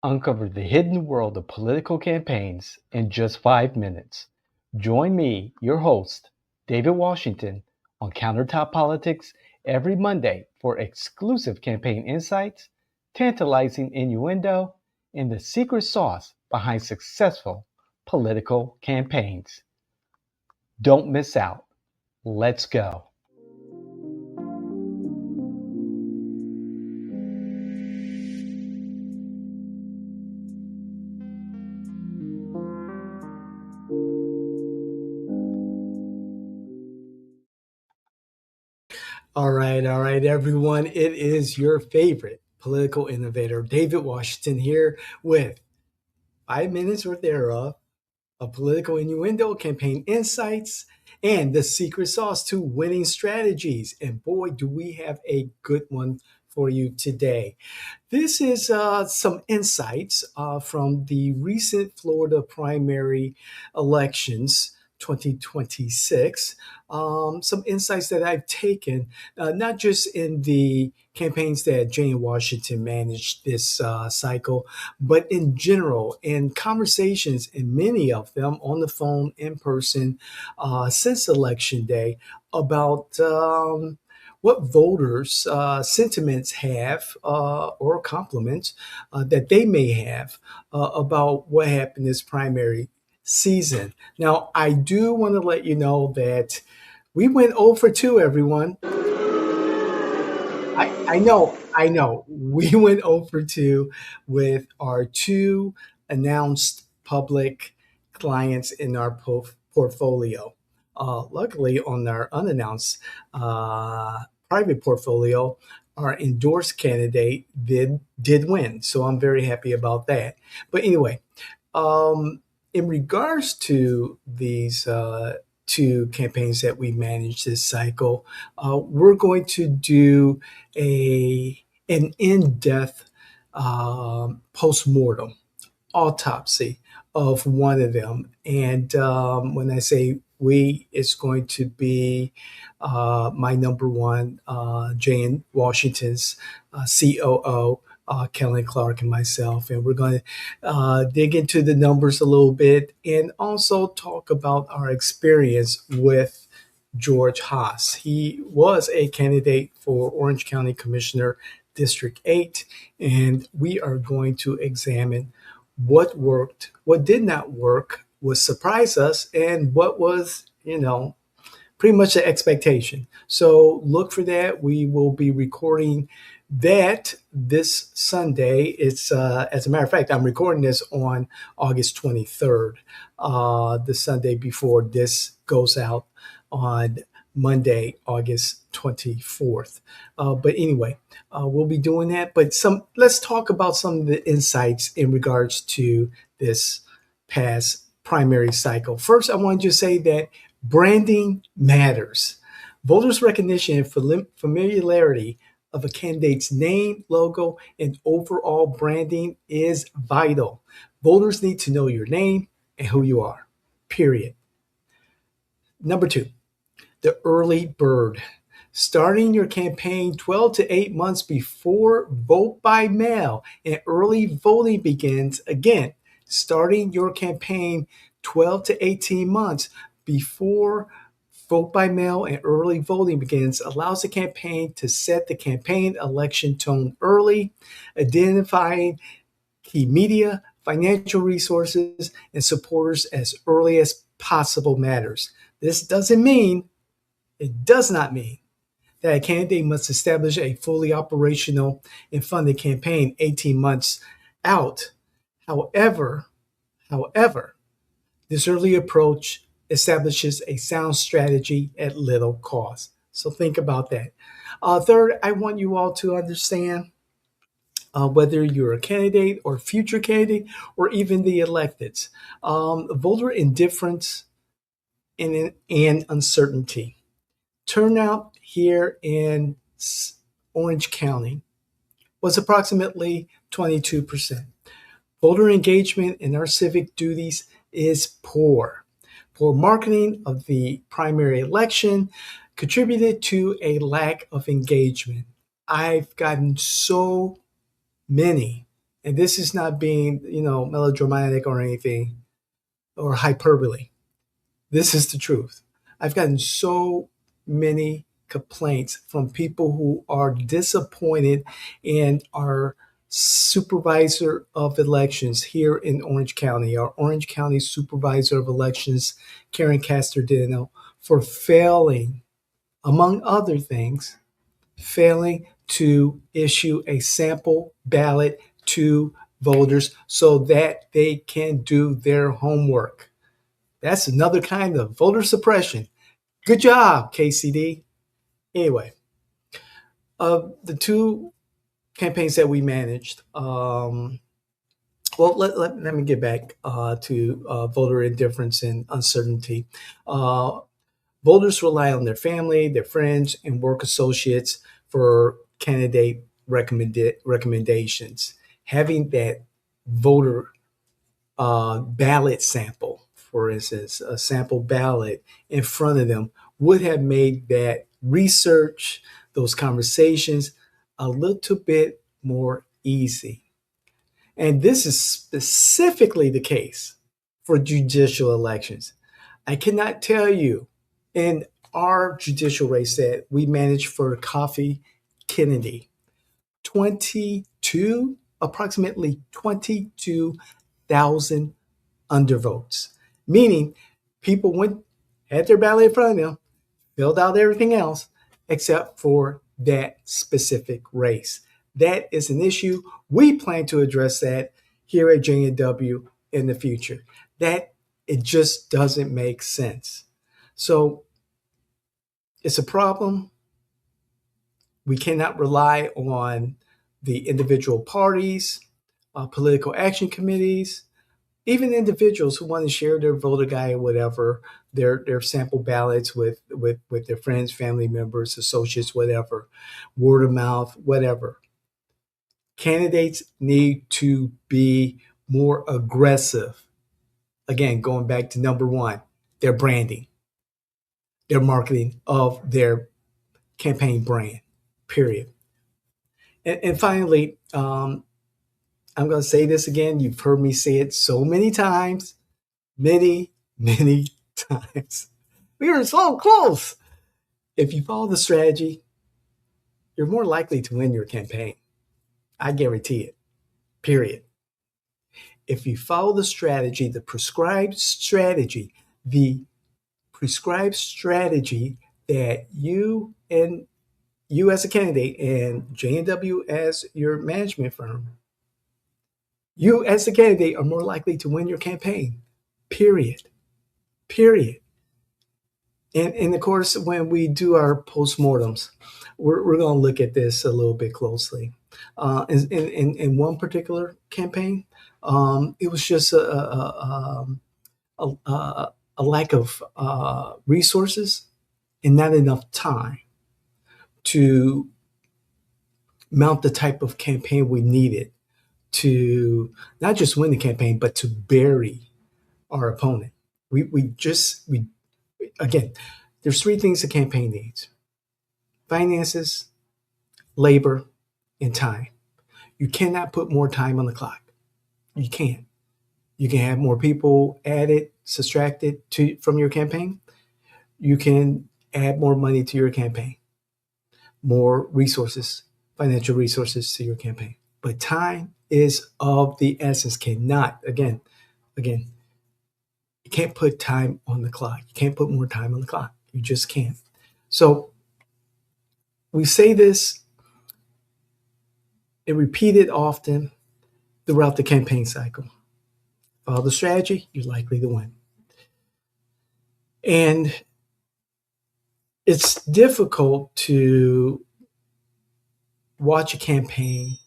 Uncover the hidden world of political campaigns in just 5 minutes. Join me, your host, David Washington, on Countertop Politics every Monday for exclusive campaign insights, tantalizing innuendo, and the secret sauce behind successful political campaigns. Don't miss out. Let's go. All right, everyone. It is your favorite political innovator, David Washington, here with 5 minutes or thereof of political innuendo, campaign insights, and the secret sauce to winning strategies. And boy, do we have a good one for you today. This is some insights from the recent Florida primary elections 2026. Some insights that I've taken, not just in the campaigns that Jane Washington managed this cycle, but in general, in conversations, in many of them on the phone, in person, since Election Day, about what voters' sentiments have or compliments that they may have about what happened this primary season. Now, I do want to let you know that we went 0 for 2, everyone. I know. We went 0 for 2 with our two announced public clients in our portfolio. Luckily, on our unannounced private portfolio, our endorsed candidate did win. So I'm very happy about that. But anyway, in regards to these two campaigns that we managed this cycle, we're going to do an in-depth post-mortem autopsy of one of them. And when I say we, it's going to be my number one, Jane Washington's COO, Kellen Clark, and myself. And we're going to dig into the numbers a little bit and also talk about our experience with George Haas. He was a candidate for Orange County Commissioner District 8, and we are going to examine what worked, what did not work, what surprised us, and what was, pretty much the expectation. So look for that. We will be recording that this Sunday. It's as a matter of fact, I'm recording this on August 23rd, the Sunday before this goes out on Monday, August 24th. But anyway, we'll be doing that. But let's talk about some of the insights in regards to this past primary cycle. First, I want to just say that branding matters. Voters' recognition and familiarity of a candidate's name, logo, and overall branding is vital. Voters need to know your name and who you are, period. Number two, the early bird. Starting your campaign 12 to 8 months before vote by mail and early voting begins. Again, starting your campaign 12 to 18 months before vote by mail and early voting begins allows the campaign to set the campaign election tone early, identifying key media, financial resources, and supporters as early as possible matters. This it does not mean that a candidate must establish a fully operational and funded campaign 18 months out. However, this early approach establishes a sound strategy at little cost. So think about that. Third, I want you all to understand whether you're a candidate or future candidate or even the electeds, voter indifference and uncertainty. Turnout here in Orange County was approximately 22%. Voter engagement in our civic duties is poor. Poor marketing of the primary election contributed to a lack of engagement. I've gotten so many And this is not being, melodramatic or anything or hyperbole. This is the truth. I've gotten so many complaints from people who are disappointed in our supervisor of elections here in Orange County, our Orange County supervisor of elections, Karen Castor, for failing, among other things, failing to issue a sample ballot to voters so that they can do their homework. That's another kind of voter suppression. Good job, KCD. Anyway, of the two campaigns that we managed, let me get back to voter indifference and uncertainty. Uh, Voters rely on their family, their friends, and work associates for candidate recommendations. Having that voter ballot sample, for instance, a sample ballot in front of them would have made that research, those conversations, a little bit more easy. And this is specifically the case for judicial elections. I cannot tell you in our judicial race that we managed for Coffee Kennedy, approximately 22,000 undervotes, meaning people had their ballot in front of them, filled out everything else except for that specific race. That is an issue. We plan to address that here at JNW in the future. That it just doesn't make sense. So it's a problem. We cannot rely on the individual parties, political action committees, even individuals who want to share their voter guide or whatever, their sample ballots with their friends, family members, associates, whatever, word of mouth, whatever. Candidates need to be more aggressive. Again, going back to number one, their branding, their marketing of their campaign brand, period. And finally, I'm going to say this again. You've heard me say it so many times, many times. We are so close. If you follow the strategy, you're more likely to win your campaign. I guarantee it, period. If you follow the strategy, the prescribed strategy that you as a candidate and JNW as your management firm, you as a candidate are more likely to win your campaign, period. And of course, when we do our postmortems, we're going to look at this a little bit closely. In one particular campaign, it was just a lack of resources and not enough time to mount the type of campaign we needed to not just win the campaign, but to bury our opponent. We again, there's three things a campaign needs: finances, labor, and time. You cannot put more time on the clock. You can't. You can have more people added, subtracted from your campaign. You can add more money to your campaign, more resources, financial resources to your campaign. But time is of the essence. Again, you can't put time on the clock. You can't put more time on the clock. You just can't. So we say this and repeat it often throughout the campaign cycle. Follow the strategy, you're likely to win. And it's difficult to watch a campaign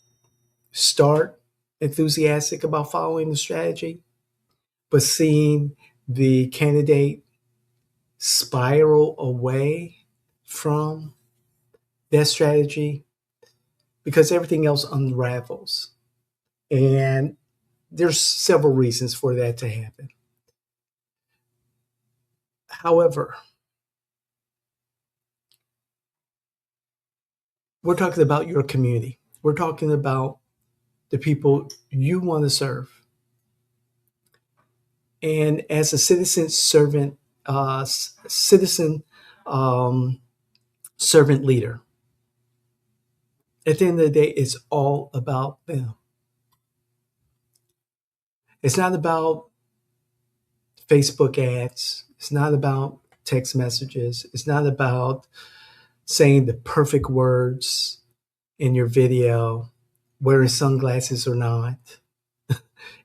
start enthusiastic about following the strategy, but seeing the candidate spiral away from that strategy because everything else unravels. And there's several reasons for that to happen. However, we're talking about your community. We're talking about the people you want to serve. And as a citizen servant, citizen um, servant leader, at the end of the day, it's all about them. It's not about Facebook ads. It's not about text messages. It's not about saying the perfect words in your video, wearing sunglasses or not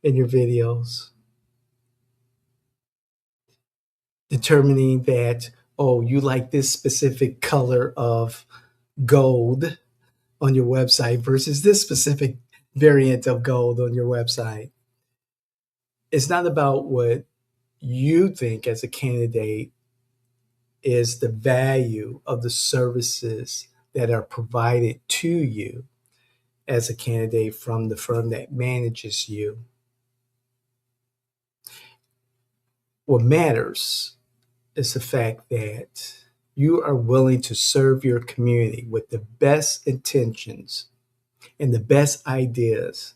in your videos, determining that, oh, you like this specific color of gold on your website versus this specific variant of gold on your website. It's not about what you think as a candidate is the value of the services that are provided to you as a candidate from the firm that manages you. What matters is the fact that you are willing to serve your community with the best intentions and the best ideas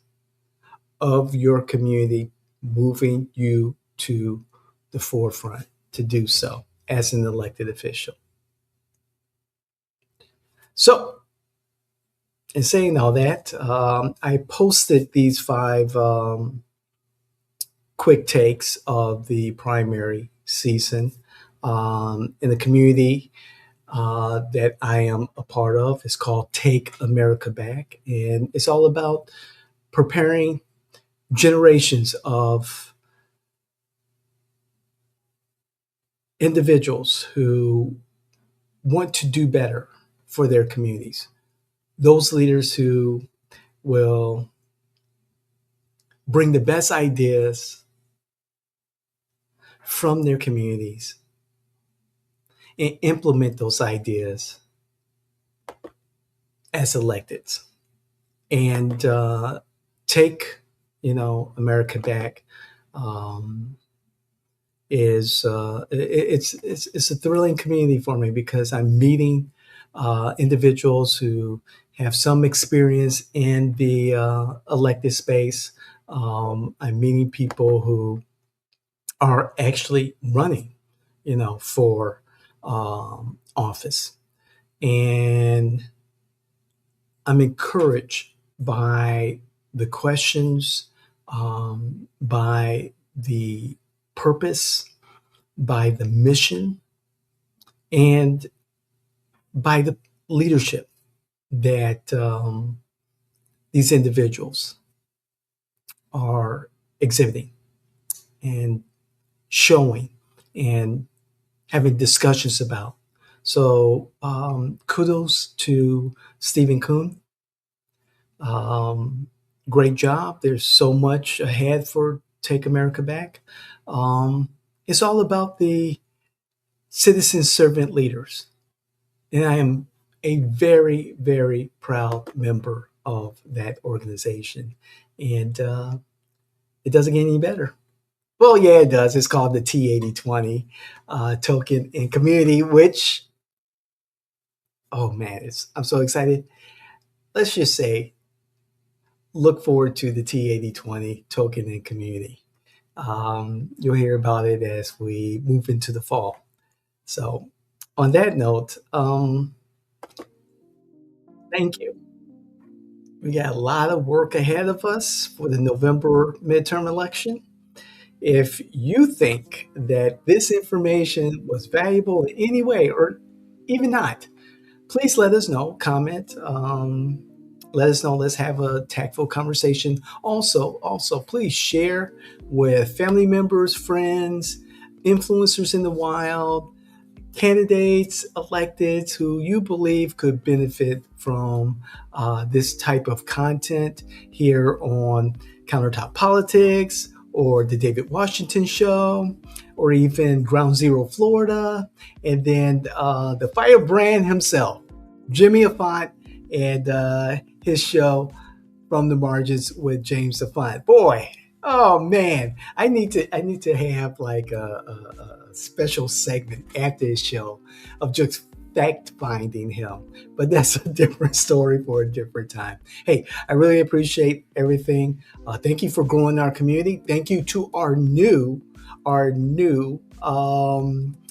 of your community, moving you to the forefront to do so as an elected official. So, in saying all that, I posted these 5 quick takes of the primary season in the community that I am a part of. It's called Take America Back, and it's all about preparing generations of individuals who want to do better for their communities. Those leaders who will bring the best ideas from their communities and implement those ideas as electeds and take America back. It's a thrilling community for me because I'm meeting individuals who have some experience in the elected space. I'm meeting people who are actually running, for office, and I'm encouraged by the questions, by the purpose, by the mission, and by the leadership that these individuals are exhibiting and showing and having discussions about. So kudos to Stephen Kuhn. Great job. There's so much ahead for Take America Back. It's all about the citizen servant leaders. And I am a very, very proud member of that organization. And it doesn't get any better. Well, yeah, it does. It's called the T8020 token and community, which, oh man, I'm so excited. Let's just say, look forward to the T8020 token and community. You'll hear about it as we move into the fall. So, on that note, thank you. We got a lot of work ahead of us for the November midterm election. If you think that this information was valuable in any way, or even not, please let us know. Comment. Let us know. Let's have a tactful conversation. Also, please share with family members, friends, influencers in the wild, candidates, electeds who you believe could benefit from this type of content here on Countertop Politics, or the David Washington Show, or even Ground Zero Florida, and then the firebrand himself, Jimmy Afont, and his show From the Margins with James Afont. Boy, oh man, I need to have like a special segment after his show of just fact finding him. But that's a different story for a different time. Hey, I really appreciate everything. Thank you for growing our community. Thank you to our new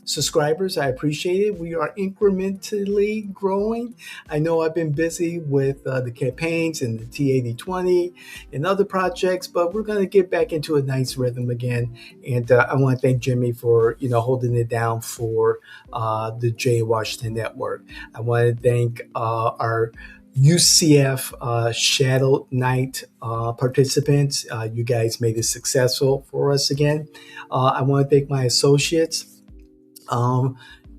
subscribers. I appreciate it. We are incrementally growing. I know I've been busy with the campaigns and the T8020 and other projects, but we're going to get back into a nice rhythm again. And I want to thank Jimmy for holding it down for the Jay Washington Network. I want to thank our UCF Shadow Night participants. You guys made it successful for us again. I want to thank my associates,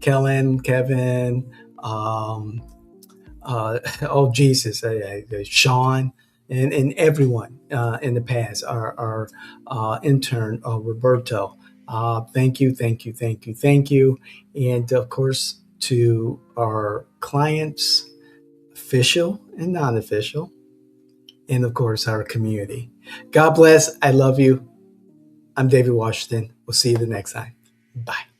Kellen, Kevin, oh Jesus, Sean, and everyone in the past, our intern, Roberto. Thank you, thank you, thank you, thank you. And of course, to our clients, official and non official, and of course, our community. God bless. I love you. I'm David Washington. We'll see you the next time. Bye.